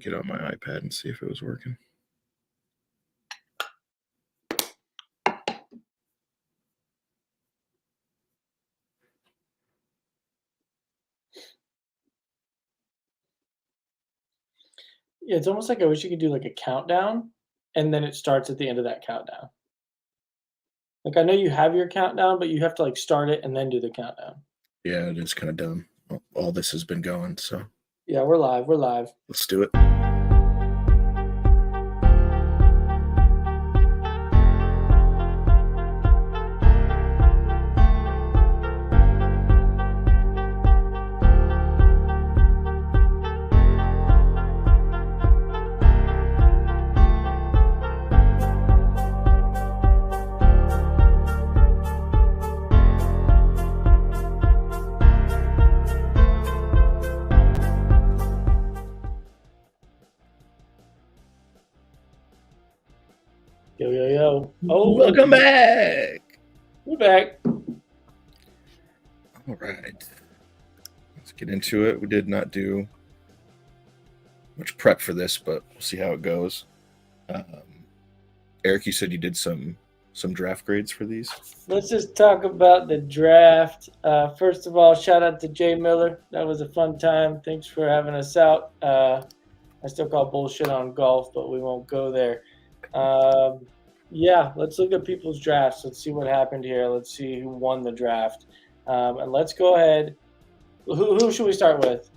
get on my iPad and see if it was working. Yeah, it's almost like I wish you could do like a countdown, and then it starts at the end of that countdown. Like I know you have your countdown, but you have to like start it and then do the countdown. Yeah, it is kind of dumb. All this has been going, so Yeah, we're live. We're live. let's do it. Yo, yo, yo. Oh, Welcome back. we're back. All right. Let's get into it. We did not do much prep for this, but we'll see how it goes. Eric, you said you did some draft grades for these. Let's just talk about the draft. First of all, shout out to Jay Miller. That was a fun time. Thanks for having us out. I still call bullshit on golf, but we won't go there. Yeah, let's look at people's drafts. Let's see what happened here. Let's see who won the draft. And let's go ahead. Who should we start with?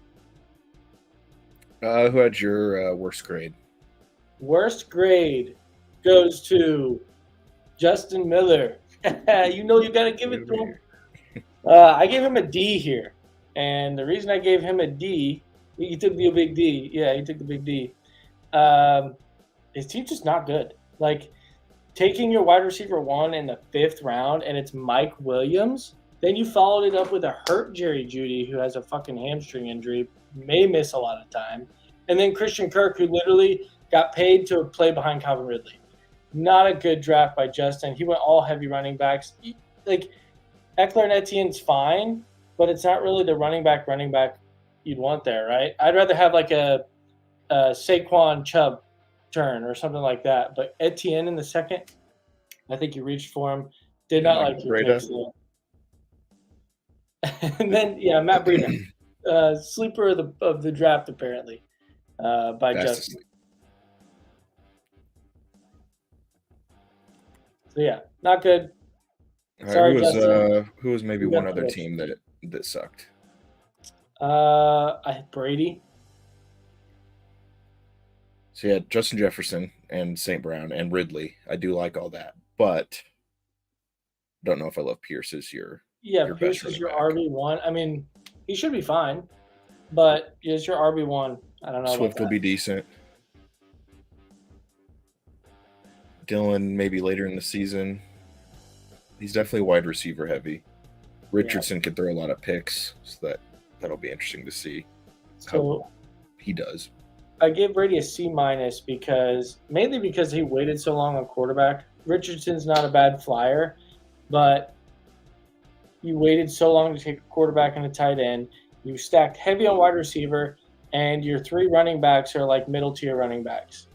Who had your worst grade? Worst grade goes to Justin Miller. You know you got to give it to him. I gave him a D here. And the reason I gave him a D, he took the big D. Yeah, he took the big D. His team's just not good. Like, taking your wide receiver 1 in the 5th round, and it's Mike Williams. Then you followed it up with a hurt Jerry Jeudy, who has a fucking hamstring injury, may miss a lot of time. And then Christian Kirk, who literally got paid to play behind Calvin Ridley. Not a good draft by Justin. He went all heavy running backs. Like, Eckler and Etienne's fine, but it's not really the running back you'd want there, right? I'd rather have like a Saquon Chubb turn or something like that. But Etienne in the second, I think you reached for him. Did not like your picks there. And then, yeah, Matt Breida, sleeper of the draft apparently by Justin. So yeah, not good. Right, sorry, Justin. Who was maybe one other team that sucked? Brady. So you had Justin Jefferson and St. Brown and Ridley. I do like all that, but don't know if I love Pierce as your Pierce is your RB1. I mean, he should be fine, but is your RB1. I don't know. Swift will be decent. Dylan maybe later in the season. He's definitely wide receiver heavy. Richardson could throw a lot of picks, so that'll be interesting to see how he does. I gave Brady a C- mainly because he waited so long on quarterback. Richardson's not a bad flyer, but you waited so long to take a quarterback and a tight end. You stacked heavy on wide receiver, and your 3 running backs are like middle tier running backs.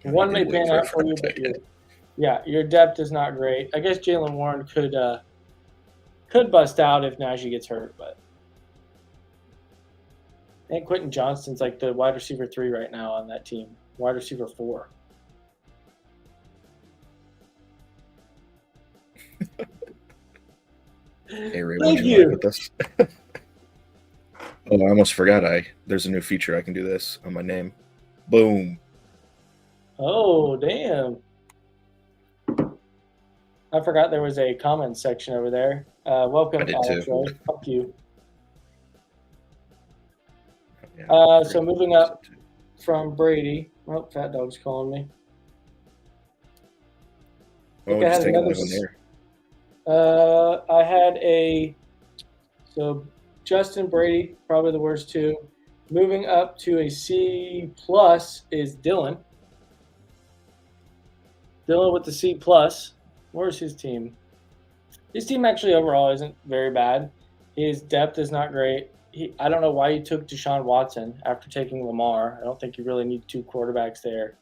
One may pan out for you, but your depth is not great. I guess Jaylen Warren could bust out if Najee gets hurt, but I think Quentin Johnston's like the wide receiver 3 right now on that team. Wide receiver 4. Hey Ray, what'd you like with this? Oh, I almost forgot. There's a new feature I can do this on my name. Boom. Oh, damn. I forgot there was a comment section over there. Welcome, Alex. Fuck you. Yeah, so moving up from Brady. Oh, Fat Dog's calling me. Oh, just take another one there. I had so Justin, Brady, probably the worst 2. Moving up to a C+ is Dylan. Dylan with the C+. Where's his team? His team actually overall isn't very bad. His depth is not great. I don't know why he took Deshaun Watson after taking Lamar. I don't think you really need 2 quarterbacks there.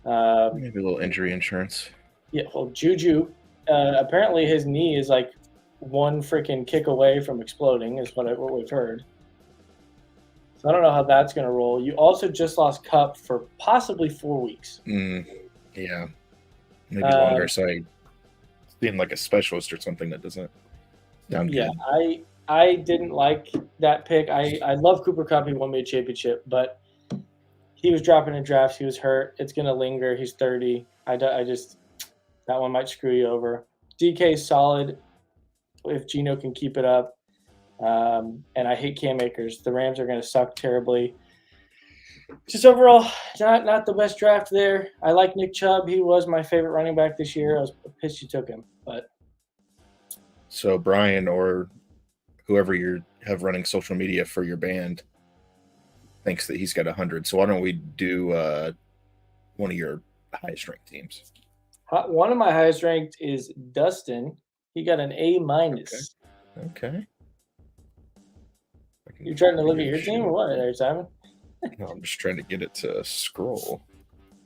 Maybe a little injury insurance. Yeah, well, Juju, apparently his knee is like one freaking kick away from exploding, is what we've heard. So I don't know how that's going to roll. You also just lost Cup for possibly 4 weeks. Yeah, maybe longer. So I seem like a specialist or something that doesn't sound good. Yeah, I didn't like that pick. I love Cooper Cup. He won me a championship, but he was dropping in drafts. He was hurt. It's going to linger. He's 30. I just that one might screw you over. DK is solid if Geno can keep it up. And I hate Cam Akers. The Rams are going to suck terribly. Just overall, not the best draft there. I like Nick Chubb. He was my favorite running back this year. I was pissed you took him. But so Brian or whoever you have running social media for your band thinks that he's got 100. So why don't we do one of your highest ranked teams? One of my highest ranked is Dustin. He got an A-. Okay. You trying to look at your team or what there, Simon? No, I'm just trying to get it to scroll.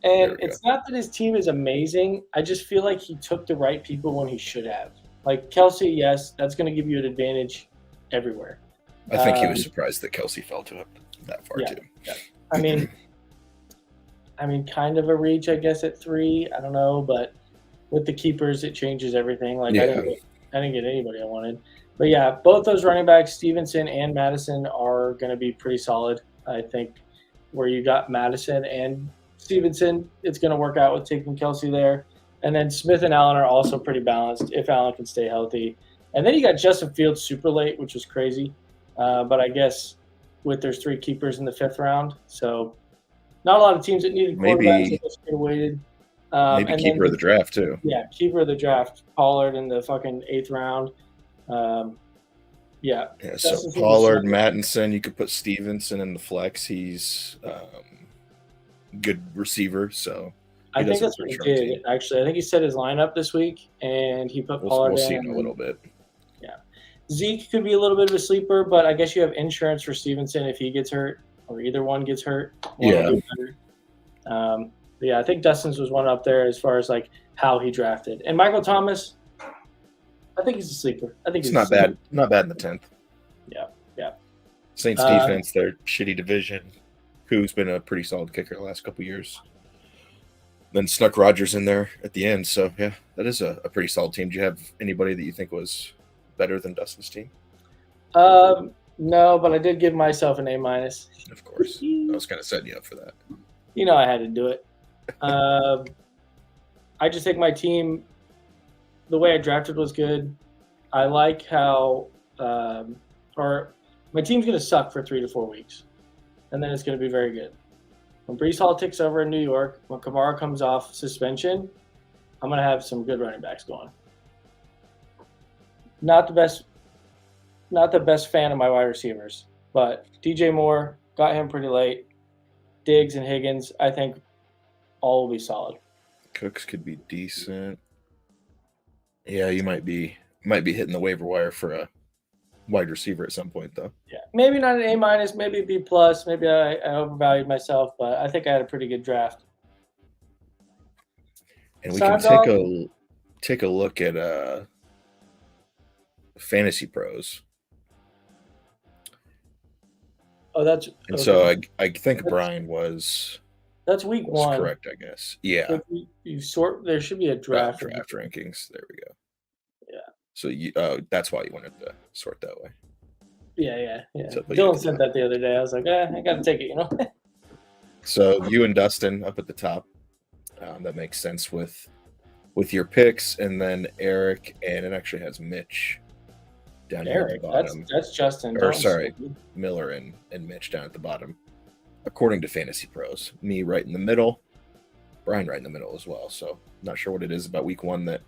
And it's not that his team is amazing. I just feel like he took the right people when he should have. Like Kelsey, yes, that's going to give you an advantage everywhere. I think he was surprised that Kelsey fell to him that far too. Yeah. I mean, kind of a reach, I guess, at 3. I don't know, but with the keepers, it changes everything. Like I didn't get anybody I wanted. But yeah, both those running backs, Stevenson and Madison, are going to be pretty solid. I think where you got Madison and Stevenson, it's going to work out with taking Kelsey there. And then Smith and Allen are also pretty balanced if Allen can stay healthy. And then you got Justin Fields super late, which was crazy. But I guess there's 3 keepers in the 5th round. So not a lot of teams that needed quarterbacks that could have waited. Maybe keeper of the draft too. Yeah, keeper of the draft. Pollard in the fucking 8th round. So Pollard, Mattinson, you could put Stevenson in the flex. He's good receiver, so I think that's what he did. Actually, I think he set his lineup this week, and he put Pollard in. We'll see in a little bit. Yeah, Zeke could be a little bit of a sleeper, but I guess you have insurance for Stevenson if he gets hurt or either one gets hurt. I think Dustin's was one up there as far as like how he drafted, and Michael Thomas. I think he's a sleeper. I think he's not bad. Not bad in the 10th. Yeah. Saints defense, their shitty division. Who's been a pretty solid kicker the last couple years. Then snuck Rodgers in there at the end. So yeah, that is a pretty solid team. Do you have anybody that you think was better than Dustin's team? No, but I did give myself an A-. Of course, I was kind of setting you up for that. You know, I had to do it. I just think my team. The way I drafted was good. I like how my team's going to suck for 3 to 4 weeks, and then it's going to be very good. When Breece Hall takes over in New York, when Kamara comes off suspension, I'm going to have some good running backs going. Not the best fan of my wide receivers, but DJ Moore, got him pretty late. Diggs and Higgins, I think all will be solid. Cooks could be decent. Yeah, you might be hitting the waiver wire for a wide receiver at some point, though. Yeah, maybe not an A-, maybe a B+. Maybe I overvalued myself, but I think I had a pretty good draft. And we can take a look at Fantasy Pros. Oh, that's and okay. So I think Brian was. That's week 1. Correct, I guess. Yeah. So you sort. There should be a draft rankings. There we go. Yeah. So that's why you wanted to sort that way. Yeah. So Dylan sent that the other day. I was like, I got to take it, So you and Dustin up at the top. That makes sense with your picks, and then Eric, and it actually has Mitch down here at the bottom. That's Justin. Miller and Mitch down at the bottom. According to Fantasy Pros, me right in the middle, Brian right in the middle as well. So not sure what it is about week 1 that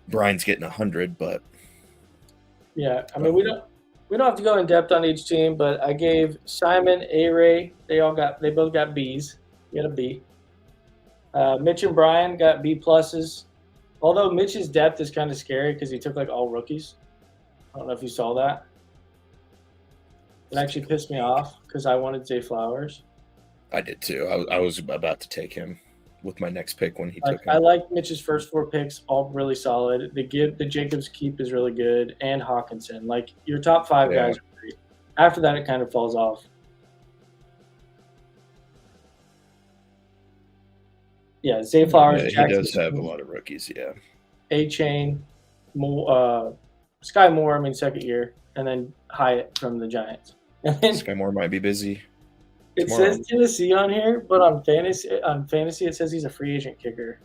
Brian's getting 100, but yeah, I mean we don't have to go in depth on each team, but I gave Simon, A-Ray, they both got B's. You had a B. Mitch and Brian got B+. Although Mitch's depth is kind of scary because he took like all rookies. I don't know if you saw that. It actually pissed me off because I wanted Zay Flowers. I did too. I was about to take him with my next pick when he Like took I him. like Mitch's first 4 picks, all really solid. The Jacobs keep is really good, and Hawkinson. Like your top 5 Yeah. guys are great. After that, it kind of falls off. Yeah, Zay Flowers, Yeah, he Jackson does have a Smith, lot of rookies. Yeah. A-Chain, Sky Moore. I mean, second year, and then Hyatt from the Giants. And then Sky Moore might be busy. it tomorrow. says Tennessee on here, but on fantasy it says he's a free agent kicker.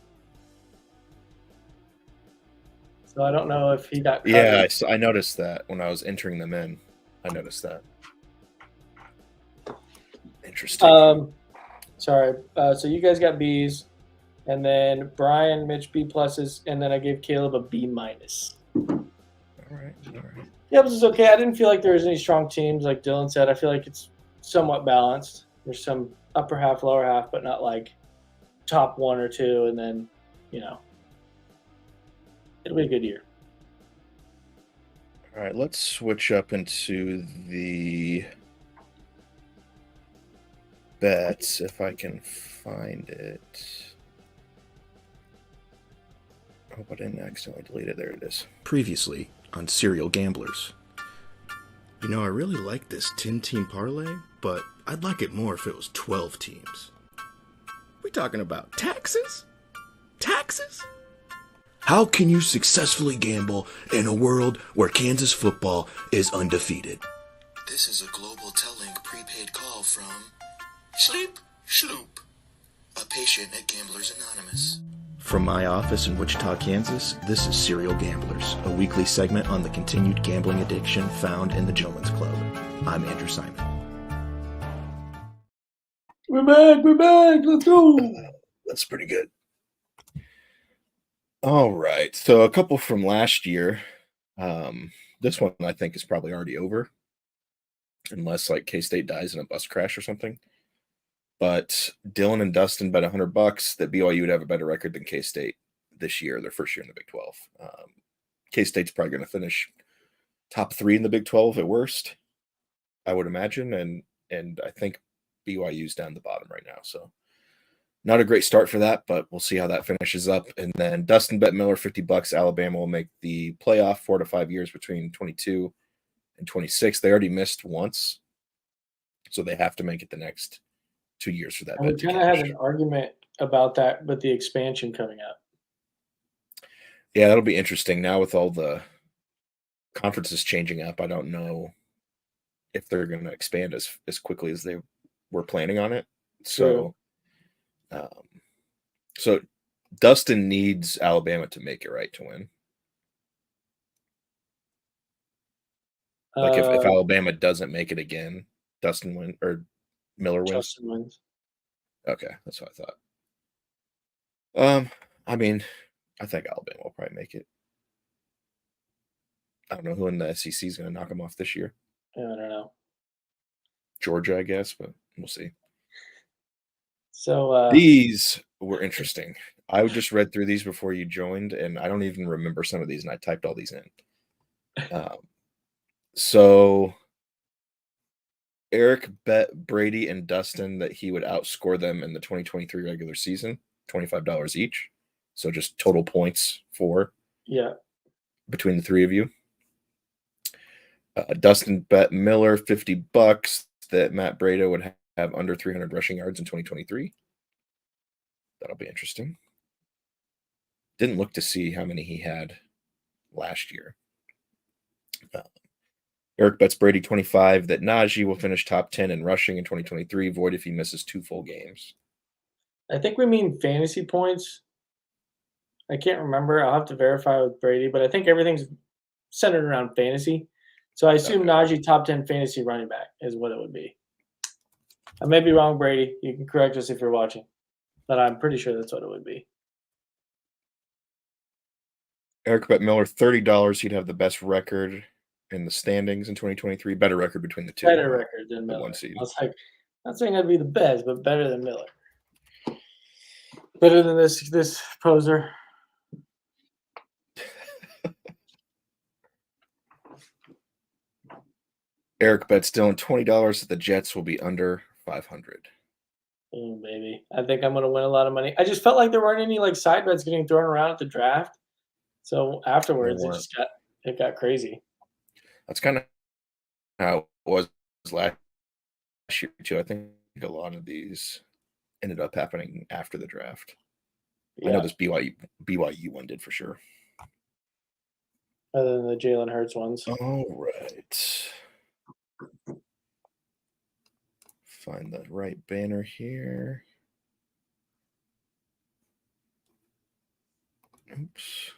So I don't know if he got cut. Yeah, I noticed that when I was entering them in. I noticed that. Interesting. Sorry. So you guys got B's, and then Brian, Mitch B pluses, and then I gave Caleb a B minus. All right. Yeah, this is okay. I didn't feel like there was any strong teams, like Dylan said. I feel like it's somewhat balanced. There's some upper half, lower half, but not like top 1 or 2, and then it'll be a good year. All right, let's switch up into the bets if I can find it. Oh, but I accidentally deleted. There it is. Previously on Serial Gamblers. You know, I really like this 10-team parlay, but I'd like it more if it was 12 teams. We talking about taxes? Taxes? How can you successfully gamble in a world where Kansas football is undefeated? This is a Global Telink prepaid call from Sleep Sloop, a patient at Gamblers Anonymous. From my office in Wichita, Kansas, this is Serial Gamblers, a weekly segment on the continued gambling addiction found in the Gentleman's Club. I'm Andrew Simon. We're back, let's go. That's pretty good. All right, so a couple from last year. This one I think is probably already over, unless like K-State dies in a bus crash or something. But Dylan and Dustin bet $100 that BYU would have a better record than K-State this year, their first year in the Big 12. K-State's probably going to finish top 3 in the Big 12 at worst, I would imagine, and I think BYU's down the bottom right now. So not a great start for that, but we'll see how that finishes up. And then Dustin bet Miller $50. Alabama will make the playoff 4 to 5 years between 22 and 26. They already missed once, so they have to make it the next 2 years for that. And we kind of had an argument about that with the expansion coming up. Yeah, that'll be interesting now with all the conferences changing up. I don't know if they're going to expand as quickly as they were planning on it. So, so Dustin needs Alabama to make it, right, to win. Like if Alabama doesn't make it again, Dustin wins or Miller wins. Justin wins. Okay, that's what I thought. I mean, I think Alabama will probably make it. I don't know who in the SEC is going to knock them off this year. Yeah, I don't know. Georgia, I guess, but we'll see. So these were interesting. I just read through these before you joined, and I don't even remember some of these, and I typed all these in. So Eric bet Brady and Dustin that he would outscore them in the 2023 regular season, $25 each. So just total points between the three of you. Dustin bet Miller $50 that Matt Breida would have under 300 rushing yards in 2023. That'll be interesting. Didn't look to see how many he had last year. Eric bets Brady 25 that Najee will finish top 10 in rushing in 2023, void if he misses 2 full games. I think we mean fantasy points. I can't remember. I'll have to verify with Brady, but I think everything's centered around fantasy. So I assume Najee top 10 fantasy running back is what it would be. I may be wrong, Brady. You can correct us if you're watching, but I'm pretty sure that's what it would be. Eric bet Miller $30 he'd have the best record in the standings in 2023. Better record between the two. Better record than Miller. One seed. I was like, not saying that'd be the best, but better than Miller. Better than this poser. Eric bets Dylan $20 that the Jets will be under 500. Oh, baby. I think I'm going to win a lot of money. I just felt like there weren't any like side bets getting thrown around at the draft. So afterwards, it got crazy. That's kind of how it was last year too. I think a lot of these ended up happening after the draft. Yeah. I know this BYU one did for sure. Other than the Jalen Hurts ones. All right. Find the right banner here. Oops.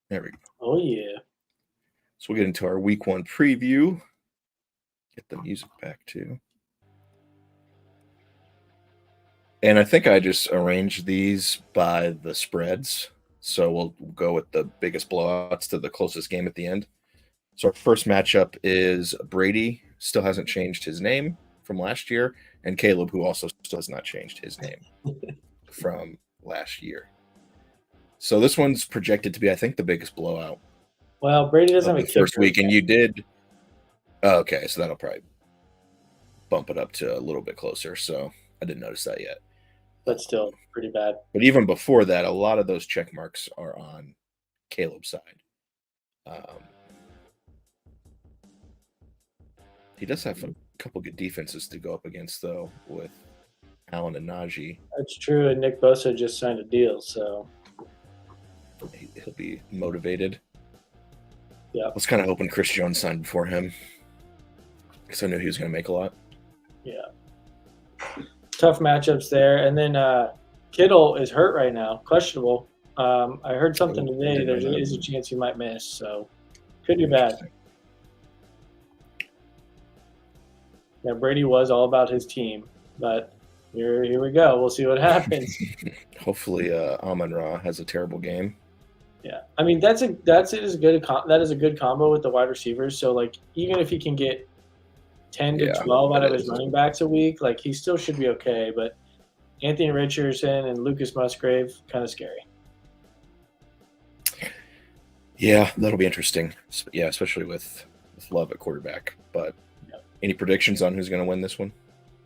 There we go. Oh, yeah. So we'll get into our week 1 preview. Get the music back too. And I think I just arranged these by the spreads. So we'll go with the biggest blowouts to the closest game at the end. So our first matchup is Brady, still hasn't changed his name from last year, and Caleb, who also still has not changed his name from last year. So this one's projected to be, I think, the biggest blowout. Well, Brady doesn't have a first week, and you did. Oh, okay, so that'll probably bump it up to a little bit closer. So I didn't notice that yet. But still pretty bad. But even before that, a lot of those check marks are on Caleb's side. He does have a couple good defenses to go up against, though, with Allen and Najee. That's true, and Nick Bosa just signed a deal, so he'll be motivated. Yeah. I was kind of hoping Chris Jones signed before him because I knew he was going to make a lot. Yeah. Tough matchups there. And then Kittle is hurt right now, questionable. I heard something today. There is a chance he might miss, so could be bad. Yeah, Brady was all about his team, but here we go. We'll see what happens. Hopefully, Amon-Ra has a terrible game. Yeah, I mean that is a good combo with the wide receivers. So like even if he can get 10 to 12 out of his running backs a week, like he still should be okay. But Anthony Richardson and Lucas Musgrave, kind of scary. Yeah, that'll be interesting. Yeah, especially with Love at quarterback. But any predictions on who's going to win this one?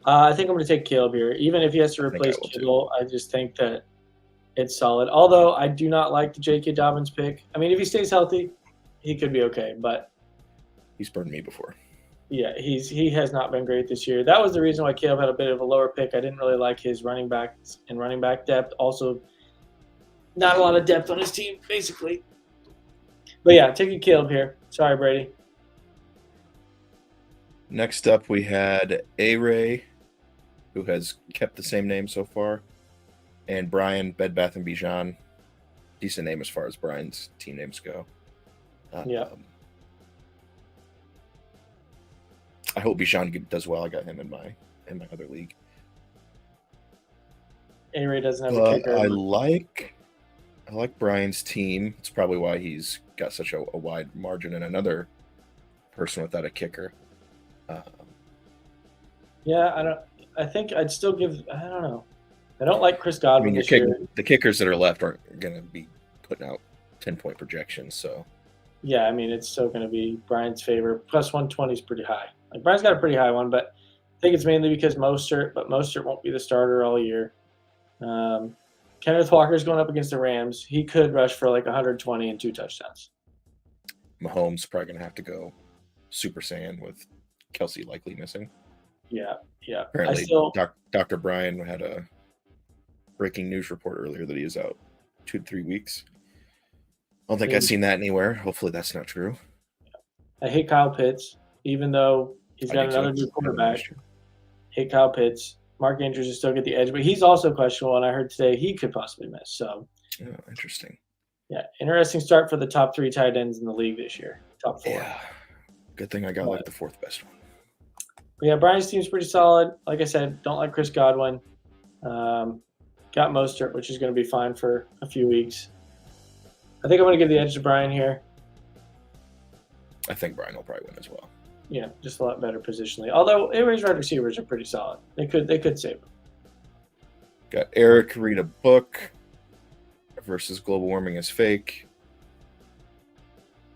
I think I'm going to take Caleb here. Even if he has to replace Kittle, I just think that it's solid. Although I do not like the J.K. Dobbins pick. I mean, if he stays healthy, he could be okay. But he's burned me before. Yeah, he has not been great this year. That was the reason why Caleb had a bit of a lower pick. I didn't really like his running backs and running back depth. Also, not a lot of depth on his team, basically. But yeah, taking Caleb here. Sorry, Brady. Next up, we had A-Ray, who has kept the same name so far, and Brian, Bed Bath & Bijan. Decent name as far as Brian's team names go. Yeah. I hope Bijan does well. I got him in my other league. A-Ray doesn't have a kicker. I like Brian's team. It's probably why he's got such a wide margin, and another person without a kicker. I think I'd still give. I don't know. I don't like Chris Godwin this year. The kickers that are left aren't going to be putting out 10-point projections. So. Yeah, I mean it's still going to be Brian's favor. Plus 120 is pretty high. Like Brian's got a pretty high one, but I think it's mainly because Mostert won't be the starter all year. Kenneth Walker's going up against the Rams. He could rush for like 120 and 2 touchdowns. Mahomes probably going to have to go Super Saiyan with Kelsey likely missing. Yeah. Apparently, Dr. Brian had a breaking news report earlier that he is out 2 to 3 weeks. I don't think I've seen that anywhere. Hopefully that's not true. I hate Kyle Pitts, even though he's got another new quarterback. Hate Kyle Pitts. Mark Andrews will still get the edge, but he's also questionable, and I heard today he could possibly miss. So, interesting. Yeah, interesting start for the top 3 tight ends in the league this year. Top 4. Yeah, good thing I got like the 4th best one. But yeah, Brian's team's pretty solid. Like I said, don't like Chris Godwin. Got Mostert, which is going to be fine for a few weeks. I think I'm going to give the edge to Brian here. I think Brian will probably win as well. Yeah, just a lot better positionally. Although A-Ray's wide receivers are pretty solid. They could save him. Got Eric read a book versus global warming is fake.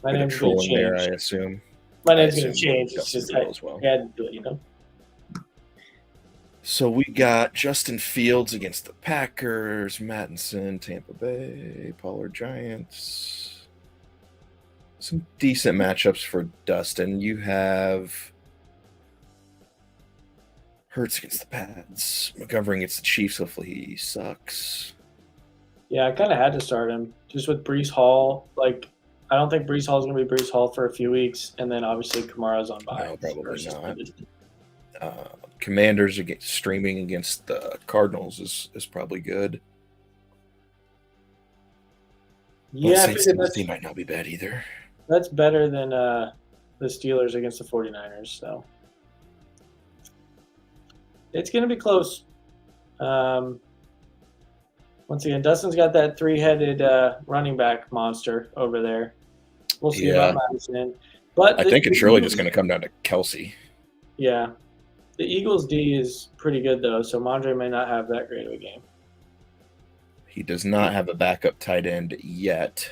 My Bit of name's going to trolling there, I change. assume. My name's going to change. It's Kelsey just will I as well. had to do it, So we got Justin Fields against the Packers, Mattinson, Tampa Bay, Pollard Giants. Some decent matchups for Dustin. You have Hurts against the Pats, McGovern against the Chiefs. Hopefully he sucks. Yeah, I kind of had to start him just with Brees Hall. Like, I don't think Brees Hall is going to be Brees Hall for a few weeks, and then obviously Kamara's on bye. No, probably not. Commanders streaming against the Cardinals is probably good. Yeah, they might not be bad either. That's better than the Steelers against the 49ers. So it's going to be close. Once again, Dustin's got that three-headed running back monster over there. We'll see about Madison. But I think it's really just going to come down to Kelsey. Yeah. The Eagles' D is pretty good, though, so Mondre may not have that great of a game. He does not have a backup tight end yet.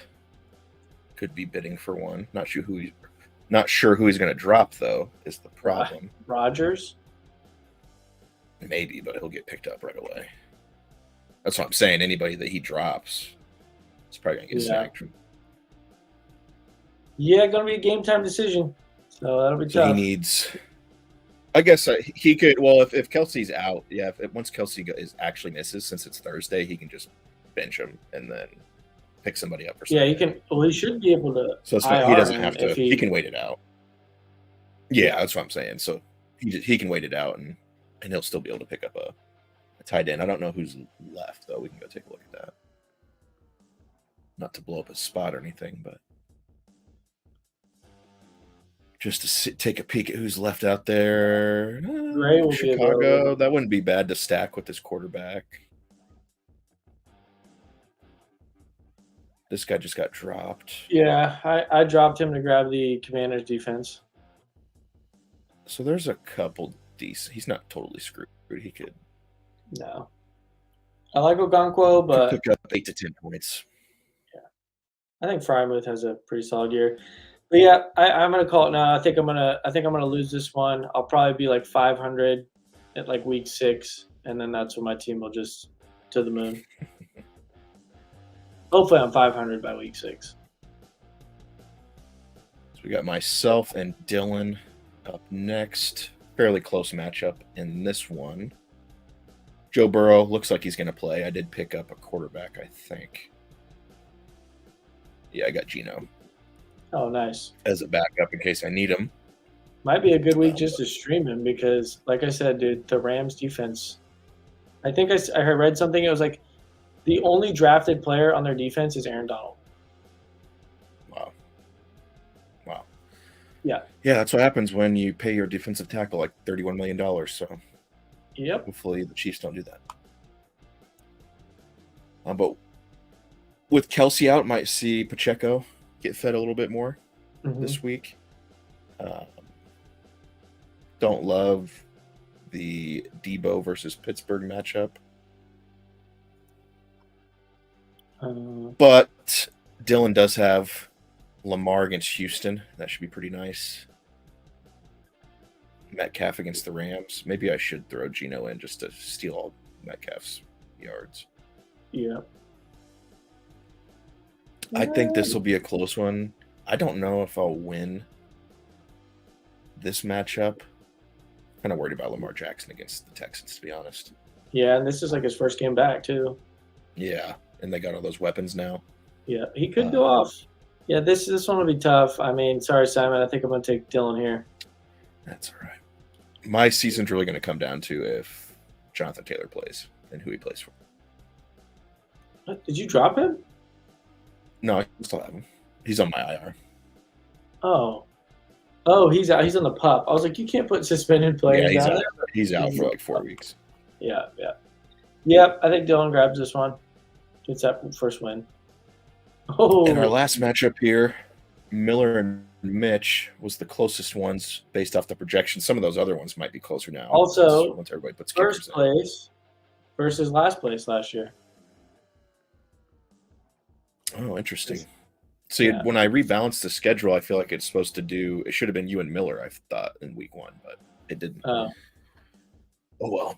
Could be bidding for one. Not sure who he's going to drop, though, is the problem. Rodgers? Maybe, but he'll get picked up right away. That's what I'm saying. Anybody that he drops is probably going to get sacked. Yeah, going to be a game-time decision. So that'll be tough. He needs... I guess he could. Well, if Kelsey's out, once Kelsey actually misses, since it's Thursday, he can just bench him and then pick somebody up. Yeah, he can. Well, he should be able to. So he doesn't have to. He can wait it out. Yeah, that's what I'm saying. So he can wait it out, and he'll still be able to pick up a tight end. I don't know who's left though. We can go take a look at that. Not to blow up his spot or anything, but. Just to take a peek at who's left out there. Gray will Chicago. That wouldn't be bad to stack with this quarterback. This guy just got dropped. Yeah, I dropped him to grab the Commanders defense. So there's a couple decent. He's not totally screwed. He could. No. I like Okonkwo, but pick up 8 to 10 points. Yeah. I think Frymouth has a pretty solid year. But yeah, I'm gonna call it now. I think I'm gonna lose this one. I'll probably be like 500 at like week 6, and then that's when my team will just to the moon. Hopefully, I'm 500 by week 6. So we got myself and Dylan up next. Fairly close matchup in this one. Joe Burrow looks like he's gonna play. I did pick up a quarterback, I think. Yeah, I got Geno. Oh, nice. As a backup in case I need him. Might be a good week just to stream him because, like I said, dude, the Rams defense. I think I read something. It was like the only drafted player on their defense is Aaron Donald. Wow. Yeah. Yeah, that's what happens when you pay your defensive tackle like $31 million. So yep. Hopefully the Chiefs don't do that. But with Kelsey out, might see Pacheco get fed a little bit more this week. Don't love the Debo versus Pittsburgh matchup. But Dylan does have Lamar against Houston. That should be pretty nice. Metcalf against the Rams. Maybe I should throw Geno in just to steal all Metcalf's yards. Yeah. I think this will be a close one. I don't know if I'll win this matchup. Kind of worried about Lamar Jackson against the Texans, to be honest. Yeah, and this is like his first game back, too. Yeah, and they got all those weapons now. Yeah, he could go off. Yeah, this one will be tough. I mean, sorry, Simon. I think I'm going to take Dylan here. That's all right. My season's really going to come down to if Jonathan Taylor plays and who he plays for. What? Did you drop him? No, I still have him. He's on my IR. Oh, he's out. He's on the pup. I was like, you can't put suspended players yeah, out there. He's out for like 4 weeks. Yeah. I think Dylan grabs this one. Gets that first win. Oh. In our last matchup here, Miller and Mitch was the closest ones based off the projection. Some of those other ones might be closer now. Also, once everybody puts first place versus last place last year. Oh, interesting. See, Yeah. when I rebalanced the schedule, I feel like it should have been you and Miller, I thought, in week 1, but it didn't. Oh, well.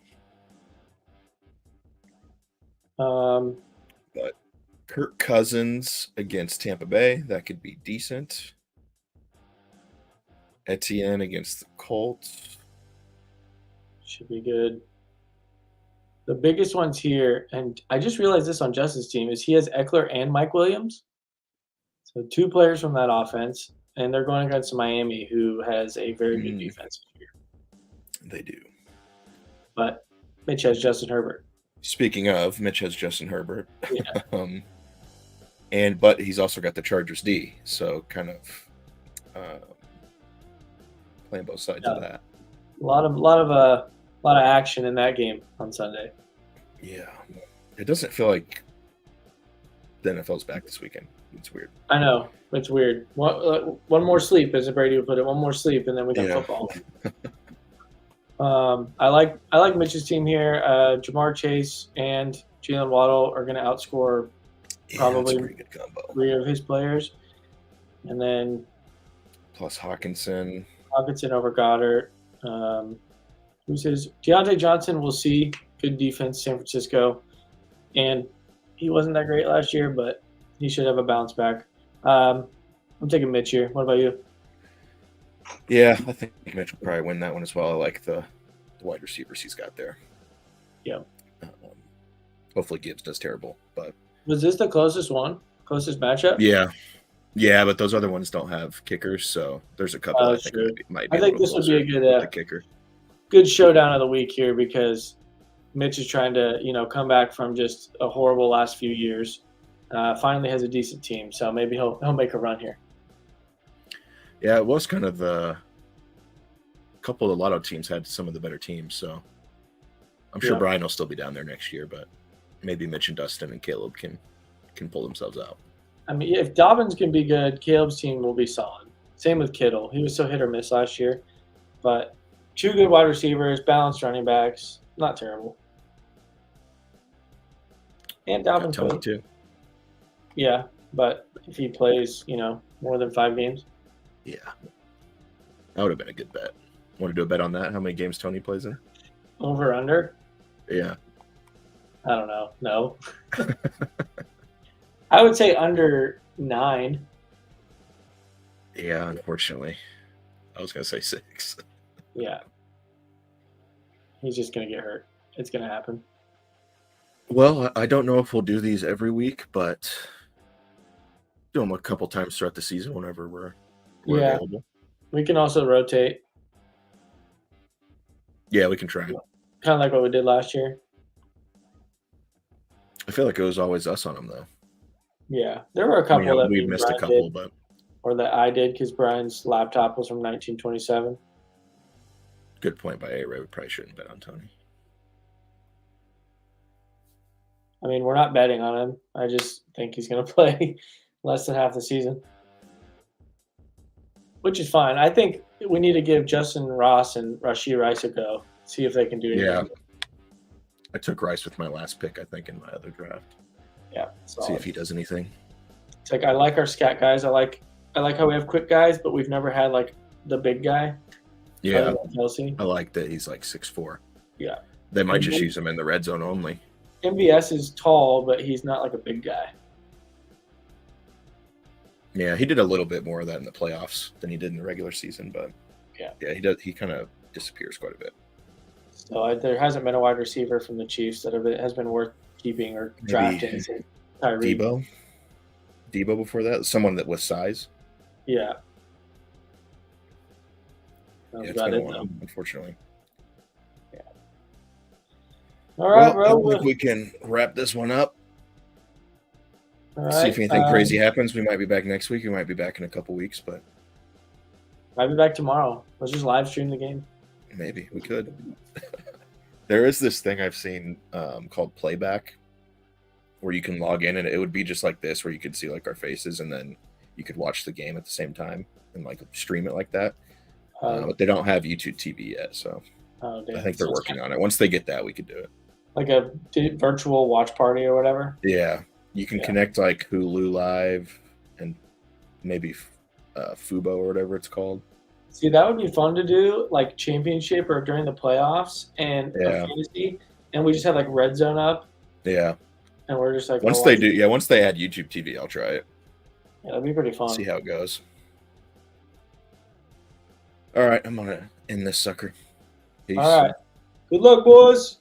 But Kirk Cousins against Tampa Bay, that could be decent. Etienne against the Colts. Should be good. The biggest ones here, and I just realized this on Justin's team, is he has Eckler and Mike Williams. So 2 players from that offense, and they're going against Miami, who has a very good defense here. They do. But Mitch has Justin Herbert. Speaking of, Mitch has Justin Herbert. Yeah. But he's also got the Chargers D, so kind of playing both sides of that. A lot of action in that game on Sunday. Yeah, it doesn't feel like the NFL's back this weekend. It's weird. I know, it's weird. One more sleep, as Brady would put it. One more sleep, and then we got football. I like Mitch's team here. Jamar Chase and Jalen Waddle are going to outscore probably pretty good combo. 3 of his players, and then plus Hawkinson over Goddard. Who's his? Deontay Johnson. We'll see. Good defense, San Francisco, and he wasn't that great last year, but he should have a bounce back. I'm taking Mitch here. What about you? Yeah, I think Mitch will probably win that one as well. I like the wide receivers he's got there. Yeah. Hopefully Gibbs does terrible, but was this the closest matchup? Yeah, but those other ones don't have kickers, so there's a couple I think might be. I think this would be a good kicker. Good showdown of the week here because Mitch is trying to come back from just a horrible last few years. Finally has a decent team, so maybe he'll make a run here. Yeah, it was kind of a couple of the lotto teams had some of the better teams, so I'm sure Brian will still be down there next year, but maybe Mitch and Dustin and Caleb can pull themselves out. I mean, if Dobbins can be good, Caleb's team will be solid. Same with Kittle. He was so hit or miss last year, but 2 good wide receivers, balanced running backs, not terrible. And Dobbins Tony too. Yeah, but if he plays, more than 5 games. Yeah. That would have been a good bet. Want to do a bet on that? How many games Tony plays in? Over, under? Yeah. I don't know. No. I would say under 9. Yeah, unfortunately. I was going to say 6. Yeah. He's just going to get hurt. It's going to happen. Well, I don't know if we'll do these every week, but do them a couple times throughout the season whenever we're available. We can also rotate. Yeah, we can try. Kind of like what we did last year. I feel like it was always us on them, though. Yeah, there were a couple that we missed a couple, but or that I did because Brian's laptop was from 1927. Good point by A-Ray. We probably shouldn't bet on Tony. I mean, we're not betting on him. I just think he's going to play less than half the season, which is fine. I think we need to give Justin Ross and Rashee Rice a go, see if they can do anything. Yeah. I took Rice with my last pick, I think, in my other draft. Yeah. See if he does anything. It's like I like our scat guys. I like how we have quick guys, but we've never had like the big guy. Yeah. Kelsey. I like that he's like 6'4". Yeah. They might just use him in the red zone only. MVS is tall, but he's not like a big guy. Yeah, he did a little bit more of that in the playoffs than he did in the regular season, but yeah, he does. He kind of disappears quite a bit. So there hasn't been a wide receiver from the Chiefs that has been worth keeping or drafting. Debo before that, someone that was size. Yeah. It's been a while, unfortunately. Yeah. All right, bro. I think we can wrap this one up. All right. See if anything crazy happens. We might be back next week. We might be back in a couple weeks, but might be back tomorrow. Let's just live stream the game. Maybe we could. There is this thing I've seen called playback, where you can log in and it would be just like this, where you could see like our faces and then you could watch the game at the same time and like stream it like that. But they don't have YouTube TV yet, so I think they're working on it. Once they get that, we could do it. Like a virtual watch party or whatever. Yeah, you can connect like Hulu Live and maybe Fubo or whatever it's called. See, that would be fun to do, like championship or during the playoffs and Yeah. fantasy, and we just have like red zone up, Yeah. and we're just like Once they do, once they add YouTube TV, I'll try it. Yeah, that'd be pretty fun. See how it goes. All right, I'm gonna end this sucker. Peace. All right, good luck, boys.